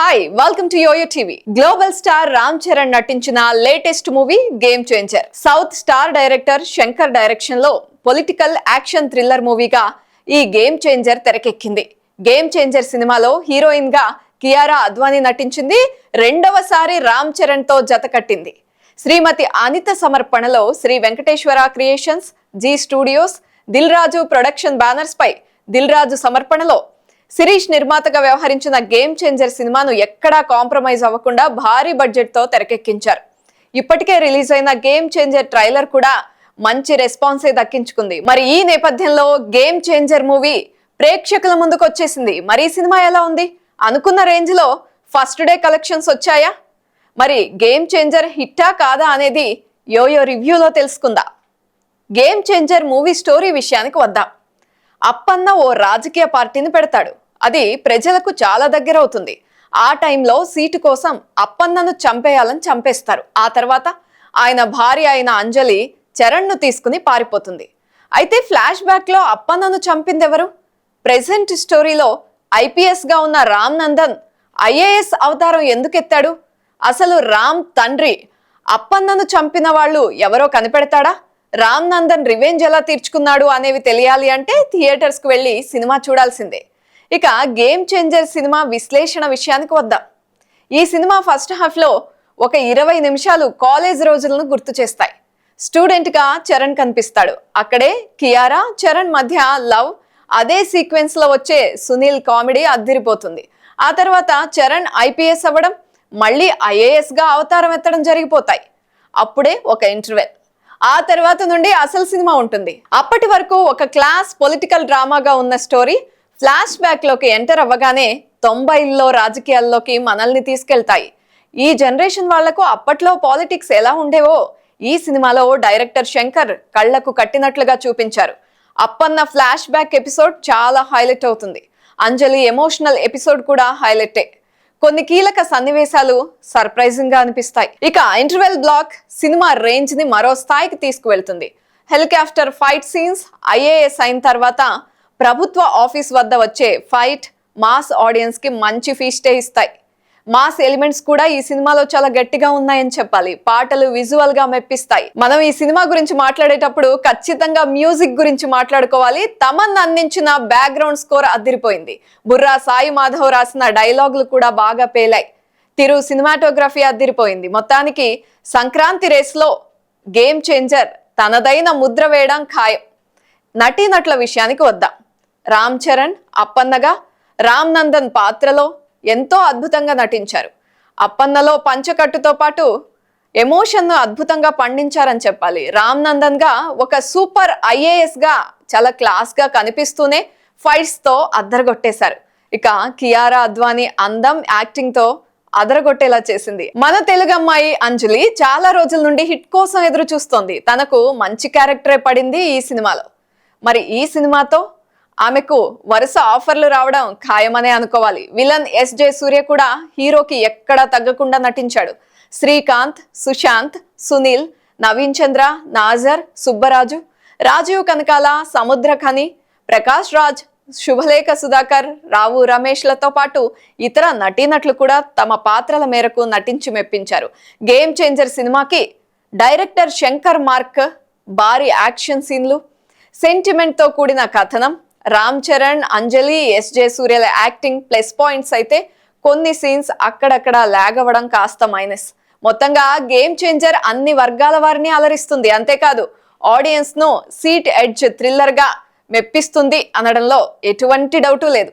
Hi welcome to YoYo TV. Global star Ram Charan నటించిన latest movie game changer. South star director Shankar direction లో political action thriller మూవీగా ఈ game changer తెరకెక్కింది. Game changer సినిమాలో heroine గా కియారా అద్వానీ నటించింది. రెండవసారి రామ్ చరణ్ తో జత కట్టింది. శ్రీమతి అనిత సమర్పణలో Sri Venkateswara creations, Zee studios, Dil Raju production banners పై దిల్ రాజు సమర్పణలో శిరీష్ నిర్మాతగా వ్యవహరించిన గేమ్ చేంజర్ సినిమాను ఎక్కడా కాంప్రమైజ్ అవ్వకుండా భారీ బడ్జెట్ తో తెరకెక్కించారు. ఇప్పటికే రిలీజ్ అయిన గేమ్ చేంజర్ ట్రైలర్ కూడా మంచి రెస్పాన్సే దక్కించుకుంది. మరి ఈ నేపథ్యంలో గేమ్ చేంజర్ మూవీ ప్రేక్షకుల ముందుకు వచ్చేసింది. మరి ఈ సినిమా ఎలా ఉంది? అనుకున్న రేంజ్ లో ఫస్ట్ డే కలెక్షన్స్ వచ్చాయా? మరి గేమ్ చేంజర్ హిట్టా కాదా అనేది యోయో రివ్యూలో తెలుసుకుందా. గేమ్ చేంజర్ మూవీ స్టోరీ విషయానికి వద్దాం. అప్పన్న ఓ రాజకీయ పార్టీని పెడతాడు. అది ప్రజలకు చాలా దగ్గర అవుతుంది. ఆ టైంలో సీటు కోసం అప్పన్నను చంపేయాలని చంపేస్తారు. ఆ తర్వాత ఆయన భార్య అయిన అంజలి చరణ్ను తీసుకుని పారిపోతుంది. అయితే ఫ్లాష్ బ్యాక్ లో అప్పన్నను చంపింది ఎవరు? ప్రెసెంట్ స్టోరీలో ఐపీఎస్ గా ఉన్న రామ్ నందన్ ఐఏఎస్ అవతారం ఎందుకు ఎత్తాడు? అసలు రామ్ తండ్రి అప్పన్నను చంపిన వాళ్ళు ఎవరో కనిపెడతాడా? రామ్ నందన్ రివెంజ్ ఎలా తీర్చుకున్నాడు అనేవి తెలియాలి అంటే థియేటర్స్ కు వెళ్లి సినిమా చూడాల్సిందే. ఇక గేమ్ చేంజర్ సినిమా విశ్లేషణ విషయానికి వద్దాం. ఈ సినిమా ఫస్ట్ హాఫ్ లో ఒక 20 నిమిషాలు కాలేజ్ రోజులను గుర్తు చేస్తాయి. స్టూడెంట్ గా చరణ్ కనిపిస్తాడు. అక్కడే కియారా చరణ్ మధ్య లవ్, అదే సీక్వెన్స్ లో వచ్చే సునీల్ కామెడీ అద్దిరిపోతుంది. ఆ తర్వాత చరణ్ ఐపీఎస్ అవ్వడం, మళ్ళీ ఐఏఎస్ గా అవతారం ఎత్తడం జరిగిపోతాయి. అప్పుడే ఒక ఇంటర్వెల్. ఆ తర్వాత నుండి అసలు సినిమా ఉంటుంది. అప్పటి వరకు ఒక క్లాస్ పొలిటికల్ డ్రామాగా ఉన్న స్టోరీ ఫ్లాష్ బ్యాక్ లోకి ఎంటర్ అవ్వగానే 90ల్లో రాజకీయాల్లోకి మనల్ని తీసుకెళ్తాయి. ఈ జనరేషన్ వాళ్లకు అప్పట్లో పాలిటిక్స్ ఎలా ఉండేవో ఈ సినిమాలో డైరెక్టర్ శంకర్ కళ్లకు కట్టినట్లుగా చూపించారు. అప్పన్న ఫ్లాష్ బ్యాక్ ఎపిసోడ్ చాలా హైలైట్ అవుతుంది. అంజలి ఎమోషనల్ ఎపిసోడ్ కూడా హైలైటే. కొన్ని కీలక సన్నివేశాలు సర్ప్రైజింగ్ గా అనిపిస్తాయి. ఇక ఇంటర్వెల్ బ్లాక్ సినిమా రేంజ్ ని మరో స్థాయికి తీసుకువెళ్తుంది. హెలికాప్టర్ ఫైట్ సీన్స్, ఐఏఎస్ అయిన తర్వాత ప్రభుత్వ ఆఫీస్ వద్ద వచ్చే ఫైట్ మాస్ ఆడియన్స్ కి మంచి ఫీస్టే ఇస్తాయి. మాస్ ఎలిమెంట్స్ కూడా ఈ సినిమాలో చాలా గట్టిగా ఉన్నాయని చెప్పాలి. పాటలు విజువల్ గా మెప్పిస్తాయి. మనం ఈ సినిమా గురించి మాట్లాడేటప్పుడు ఖచ్చితంగా మ్యూజిక్ గురించి మాట్లాడుకోవాలి. తమన్ అందించిన బ్యాక్గ్రౌండ్ స్కోర్ అదిరిపోయింది. బుర్రా సాయి మాధవ్ రాసిన డైలాగులు కూడా బాగా పేలాయి. తిరు సినిమాటోగ్రఫీ అదిరిపోయింది. మొత్తానికి సంక్రాంతి రేస్ లో గేమ్ చేంజర్ తనదైన ముద్ర వేయడం ఖాయం. నటీనటుల విషయానికి వద్దాం. రామ్ చరణ్ అప్పన్నగా, రామ్ నందన్ పాత్రలో ఎంతో అద్భుతంగా నటించారు. అప్పన్నలో పంచకట్టుతో పాటు ఎమోషన్ ను అద్భుతంగా పండించారని చెప్పాలి. రామ్ నందన్ గా ఒక సూపర్ ఐఏఎస్ గా చాలా క్లాస్ గా కనిపిస్తూనే ఫైట్స్ తో అద్దరగొట్టేశారు. ఇక కియారా అద్వానీ అందం, యాక్టింగ్ తో అదరగొట్టేలా చేసింది. మన తెలుగు అమ్మాయి అంజలి చాలా రోజుల నుండి హిట్ కోసం ఎదురు చూస్తోంది. తనకు మంచి క్యారెక్టరే పడింది ఈ సినిమాలో. మరి ఈ సినిమాతో ఆమెకు వరుస ఆఫర్లు రావడం ఖాయమనే అనుకోవాలి. విలన్ ఎస్జే సూర్య కూడా హీరోకి ఎక్కడా తగ్గకుండా నటించాడు. శ్రీకాంత్, సుశాంత్, సునీల్, నవీన్ చంద్ర, నాజర్, సుబ్బరాజు, రాజీవ్ కనకాల, సముద్రఖని, ప్రకాష్ రాజ్, శుభలేఖ సుధాకర్, రావు రమేష్లతో పాటు ఇతర నటీనటులు కూడా తమ పాత్రల మేరకు నటించి మెప్పించారు. గేమ్ చేంజర్ సినిమాకి డైరెక్టర్ శంకర్ మార్క్, భారీ యాక్షన్ సీన్లు, సెంటిమెంట్ తో కూడిన కథనం, రామ్ చరణ్, అంజలి, ఎస్జే సూర్యల యాక్టింగ్ ప్లస్ పాయింట్స్ అయితే కొన్ని సీన్స్ అక్కడక్కడ లాగ్ అవ్వడం కాస్త మైనస్. మొత్తంగా గేమ్ చేంజర్ అన్ని వర్గాల వారిని అలరిస్తుంది. అంతేకాదు ఆడియన్స్ ను సీట్ ఎడ్జ్ థ్రిల్లర్ గా మెప్పిస్తుంది అనడంలో ఎటువంటి డౌటు లేదు.